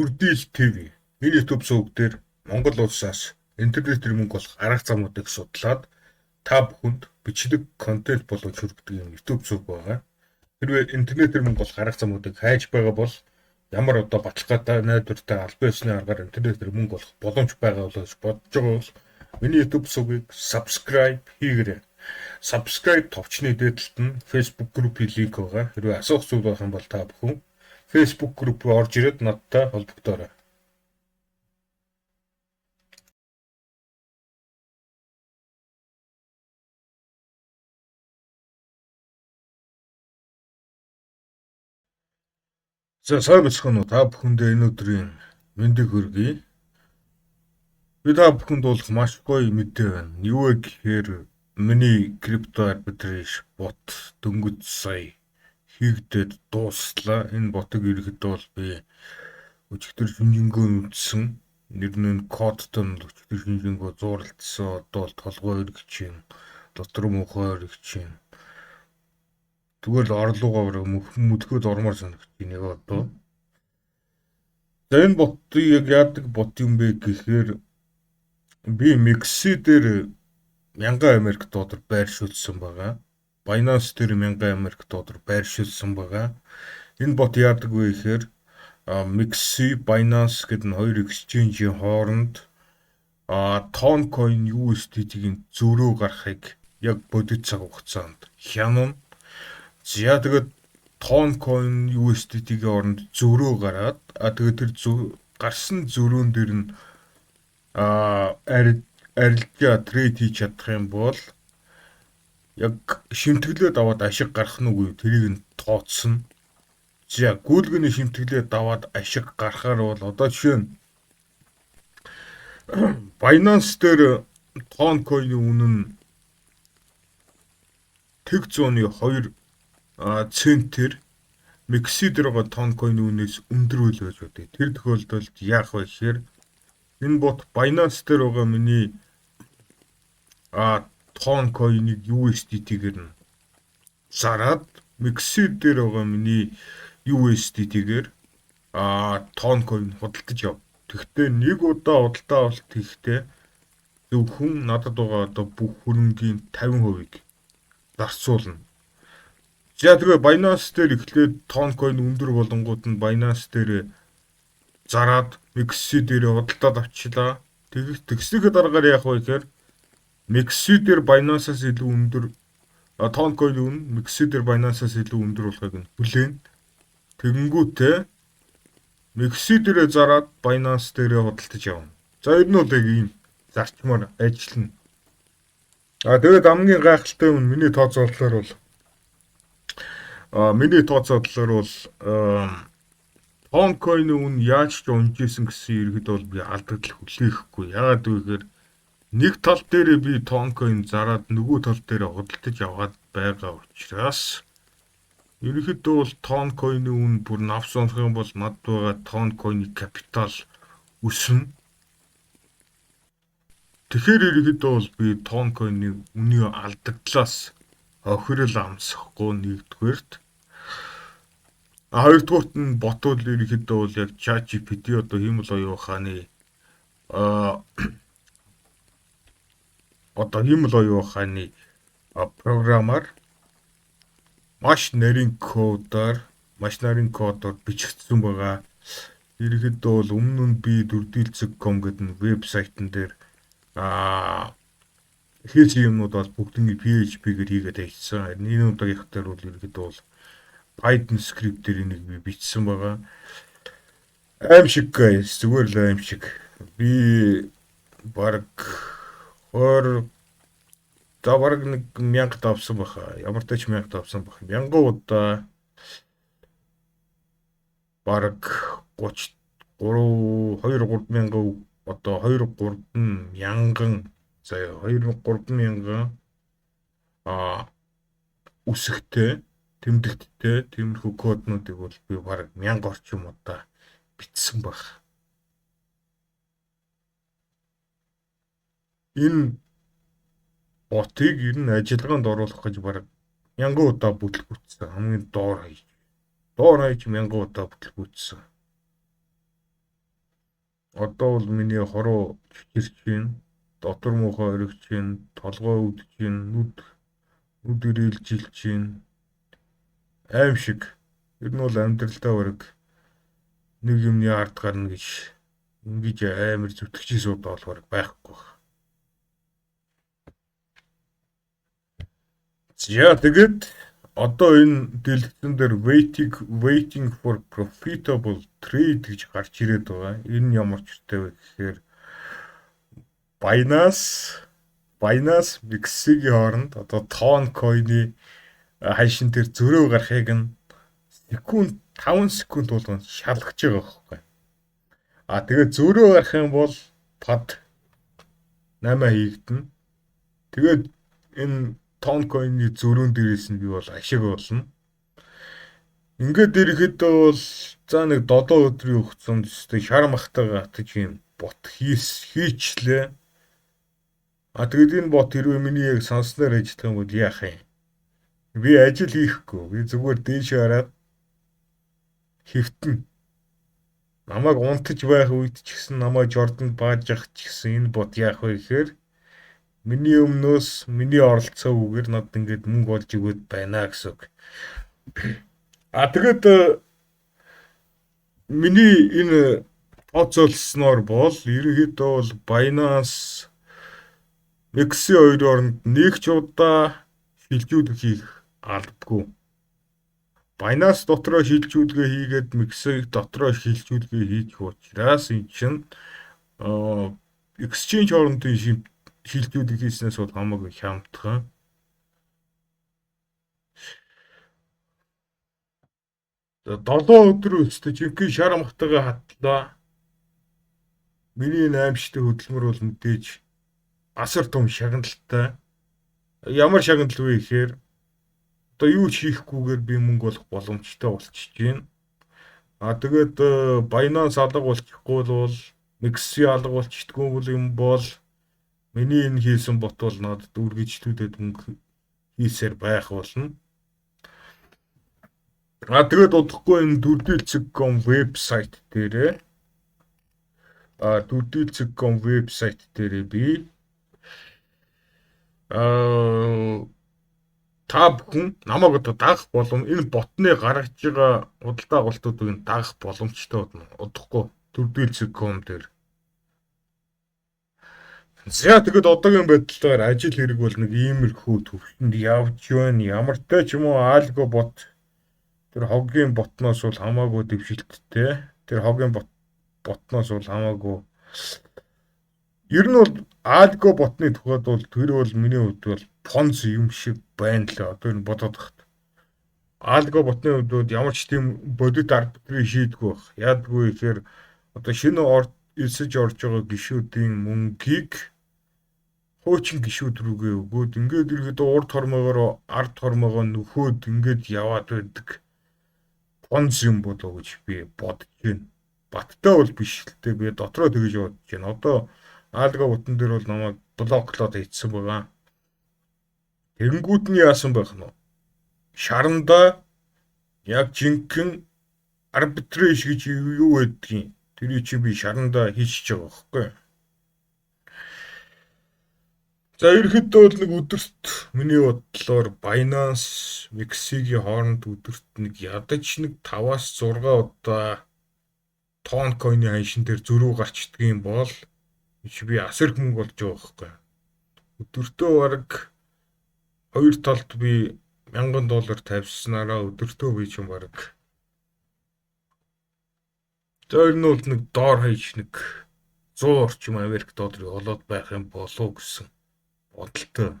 Үрдэл ТV. Энэ YouTube суваг дээр Монгол улсаас интернетээр мөнгө олох арга замуудыг судлаад та бүхэнд бичлэг контент болгож хүргэдэг юм YouTube суваг байгаа. Хэрвээ интернетээр мөнгө олох арга замуудыг хайж байгаа бол ямар одоо баталгаатай найдвартай албан ёсны аргаар интернетээр мөнгө олох боломж байгаа гэж бодож байгаа бол миний YouTube сувгийг subscribe хийгээрэй. Subscribe товчны дээдлэлт нь Facebook группийн линк байгаа. Хэрвээ асуух зүйл байх юм бол та бүхэн Facebook групп руу орж ирээд надтай холбогдоорой. За сайн бацхан уу, та бүхэндээ энэ өдрийн мэндийг хүргэе. Би та бүхэнд болох маш гоё мэдээ байна. Юу вэ гэхээр миний крипто арбитраж бот дөнгөж сая хийгдээд дууслаа. Энэ ботыг ирэхэд бол би өчигдөр шинжэнгөө үтсэн. Нэр нь кодтой нь өчигдөр шинжэнгөө зурлалцсан. Одоо бол толгой өргөж чинь, дотор мухай өргөж чинь. Тэгвэл орлогоо мүдгөөд ормоор санагч нэг одоо. За энэ ботыг яг яадаг бот юм бэ гэхээр би Mixi дээр 1000 Америк доллар байршуулсан байгаа. Binance дээр 1000 Америк доллар байршуулсан байгаа. Энэ бот яадаг вэ гэхээр Mixi, Binance гэдэг нь хоёр exchange-ийн хооронд Toncoin USDT-ийн зөрөө гарахыг яг бодит цаг хугацаанд хянана. За тэгээд Toncoin USDT-ийн оронд зөрөө гараад тэгээд тэр гарсан зөрөөн дээр нь арилжаа трейд хийж чадах юм бол яг шимтгэлээд аваад ашиг гарах нь үгүй тэрийг нь тооцсон. За гүйлгэний шимтгэлээд аваад ашиг гарахаар бол одоо жишээ нь Binance дээр Toncoin-ийн үнэ нь тэг 102 центээр Mixi дээр байгаа Toncoin-ийн үнээс өндөр үйл байж бодъё. Тэр тохиолдолд яах вэ гэхээр энэ бот Binance дээр байгаа миний Toncoin-ыг USDT-гээр нь зараад Mixi дээр байгаа миний USDT-гээр Toncoin худалдаж яв. Тэгэхдээ нэг удаа худалдаа авалт хийхдээ зөвхөн надад байгаа одоо бүх хөрөнгийн 50%-ийг зарцуулна. За тэгээ Binance дээр эхлээд Toncoin өндөр болонгууд нь Binance дээр зараад Mixi дээр худалдаад авчлаа. Тэгснийхээ дараагаар яах вэ гэхээр Mixi дээр Binance-аас илүү өндөр Toncoin үнэ Mixi дээр Binance-аас илүү өндөр болохыг нь хүлээн. Тэгэнгүүтээ Mixi дээр зараад Binance дээр худалдаж явна. За энэ нь бол яг ийм зарчмаар ажиллана. Тэгээд хамгийн гайхалтай юм миний тооцоололоор бол Toncoin-ийн үн яаж ч унжижсэн гэсэн иргэд бол би алдагдал хүлээхгүй. Яагаад вэ гэхээр нэг тал дээр би Toncoin зараад нөгөө тал дээр худалдаж аваад байгаа учраас ерөнхийдөө бол Toncoin-ийн үн бүр навс унах юм бол над байгаа Toncoin-ийн капитал өснө. Тэгэхээр ерөнхийдөө бол би Toncoin-ийн үнийн алдагдлаас охирол амсахгүй нэгдүгээрт. Хоёрдугаарт нь ботвол ерөнхийдөө бол яг ChatGPT одоо хиймэл оюун ухааны програмаар маш нарийн кодоор бичигдсэн байгаа. Ерөнхийдөө бол өмнө нь би durdilceg.com гэдэг нь вебсайтн дээр хийсэн юмнууд бол бүгднийг PHP-гээр хийгээд ажилласан. Энэ удаагийнх дээр бол ерөнхийдөө бол Python script-ээр энийг би бичсэн байгаа. Аимшиг guys, зүгээр л аимшиг. Би баг 1000 давсан баха. Ямар ч 1000 давсан баха. 1000 удаа баг 2-3000 одоо 2-3000 заяа 2-3000 үсэгтэй тэмдэгттэй тиймэрхүү коднуудыг бол би баг 1000 орчим удаа бичсэн баг. Энэ ботыг ер нь ажиллагаанд оруулах гэж баг 1000 удаа бүтлгүүцсэн. Хамгийн доор хаяж 1000 удаа бүтлгүүцсэн. Одоо бол миний хороо чичирч байна. Дотор муухай оригч байна. Толгой өвдөж байна. Нүд ирээлжилж байна. Аим шиг. Ер нь бол амьдралдаа бараг нэг юмны ард гарна гэж ингэж амар зүтгэж суудаг бол бараг байхгүй. За тэгээд одоо энэ дэлгэцэн дээр waiting for profitable trade гэж гарч ирээд байгаа. Энэ нь ямар ч үстэй вэ гэхээр Binance Mixi-гийн хооронд одоо Ton coin-ы ханшин дээр зөрөө гарахыг нь 5 секунд болгоно шалгаж байгаа байхгүй. Тэгээд зөрөө гарах юм бол пад 8 хийгдэнэ. Тэгээд энэ Ton coin-ы зөрүүн дээрээс нь би бол ашиг олно. Ингээд ирэхэд бол за нэг 7 өдрийн хугацаанд шар махтайгаа атаж юм бот хийчлээ. Тэгээд энэ бот хэрвээ миний яг сонсноор ажиллах юм бол яах юм? Би ажил хийхгүй. Би зүгээр дээшээ хараад хэвтэн. Намайг унтаж байх үед ч гэсэн намайг Жорданд бааж явах ч гэсэн энэ бот яах вэ гэхээр миний өмнөөс миний оролцоогүйгээр надад ингээд мөнгө олж өгöd байна гэсэн үг. Тэгээд миний энэ тооцоолсноор бол ерөнхийдөө бол Binance Mixi хоёрын оронд нэг ч удаа шилжүүлэг хийх алддаггүй. Binance дотроо шилжүүлгээ хийгээд Mixi дотроо шилжүүлгээ хийх учраас энэ чинь exchange хоорондын шилжүүлэг хийснээс бол хамаагүй хямдхан. За 7 өдөр өстэй жинхэнэ шар махтайгаа хатлаа. Миний энэ аимшигтай хөдөлмөр бол мэдээж асар том шагналтай. Ямар шагнал вэ гэхээр одоо юу ч хийхгүйгээр би мөнгө олох боломжтой болчихж байна. Тэгээд Binance алга болчихгүй бол Mixi алга болчихдгүй юм бол миний энэ хийсэн бот бол надад үргэлжлүүлээд мөнгө хийсээр байх болно. Тэгээд удахгүй энэ дүрдэлцэг.com вебсайт дээрээ дүрдэлцэг.com вебсайт дээрээ би та бүхэн намайг одоо дагах энэ ботны гаргаж байгаа худалдаа агуултуудыг дагах боломжтой болно. Удахгүй дүрдэлцэг.com дээр. За тэгээд одоогийн байдлаар ажил хэрэг бол нэг иймэрхүү төвшөнд явж байна. Ямар ч ч юм уу Algo бот тэр хогийн ботноос бол хамаагүй дэвшилттэй. Тэр хогийн ботноос бол хамаагүй. Ер нь бол Algo ботны тухайд бол тэр бол миний хувьд бол Ponzi юм шиг байна л одоо энэ бодоод багт. Algo ботны хувьд бол ямар ч тийм бодит арбитрийг шийдэггүй байх. Яадгүй гэхээр одоо шинэ элсэж орж байгаа гишүүдийн мөнгийг хуучин гишүүд рүүгээ өгөөд ингээд ирэхэд урд хормоогоор ард хормоогоо нөхөөд ингээд яваад байдаг. Ponzi юм болоо гэж би бодож байна. Баттай бол биш л дээ. Би дотроо тэгэж бодож байна. Одоо Algo ботон дээр бол намайг блоклоод хийцсэн байгаа. Тэгэнгүүт нь яасан байх нь вэ? Шаранда яг жинхэнэ арбитраж гэж юу байдгийг тэрийг чи би шаранда хийчихэж байгаа байхгүй. За ерөөхдөө бол нэг өдөрт миний бодлоор Binance Mixi-гийн хооронд өдөрт нэг ядаж нэг 5-аас 6 удаа Ton coin-ы ханшин дээр зөрүү гарчдаг юм бол би асар их мөнгө болж байгаа байхгүй. Өдөртөө бараг 2 талд би $1000 тавьснараа өдөртөө би ч юм бараг. Тэр нь бол нэг доор хаяж нэг 100 орчим Америк долларыг олоод байх юм болов гэсэн бодолтой.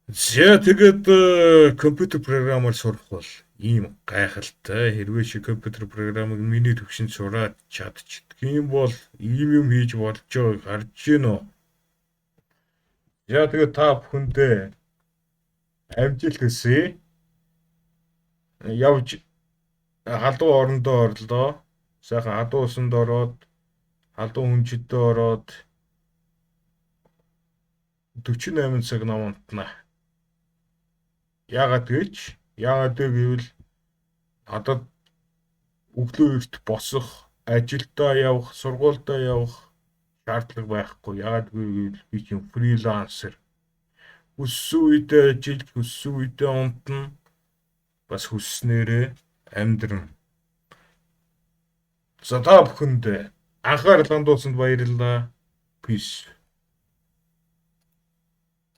За тэгээд компьютер програмаар сурах бол ийм гайхалтай. Хэрвээ чи компьютер програмыг миний төвшөнд сураад чадчихдаг юм бол ийм юм хийж болж байгааг харж гин үү? За тэгээд та бүхэндээ амжилт хүсье. Явж халдуу орондоо орлоо. Сайхан хадуу усанд ороод, халдуу хүнчиндээ ороод 48 цаг намунтна. Яагаад гэвэл надад өглөө эрт босох, ажилдаа явах, сургуульдаа явах шаардлага байхгүй. Яагаад гэвэл би чинь фрилансер. Хүссэн үедээ ажиллаж, хүссэн үедээ унтна. Бас хүсснээрээ амьдрна. За та бүхэнд анхаарал хандуулсанд баярлалаа. Peace.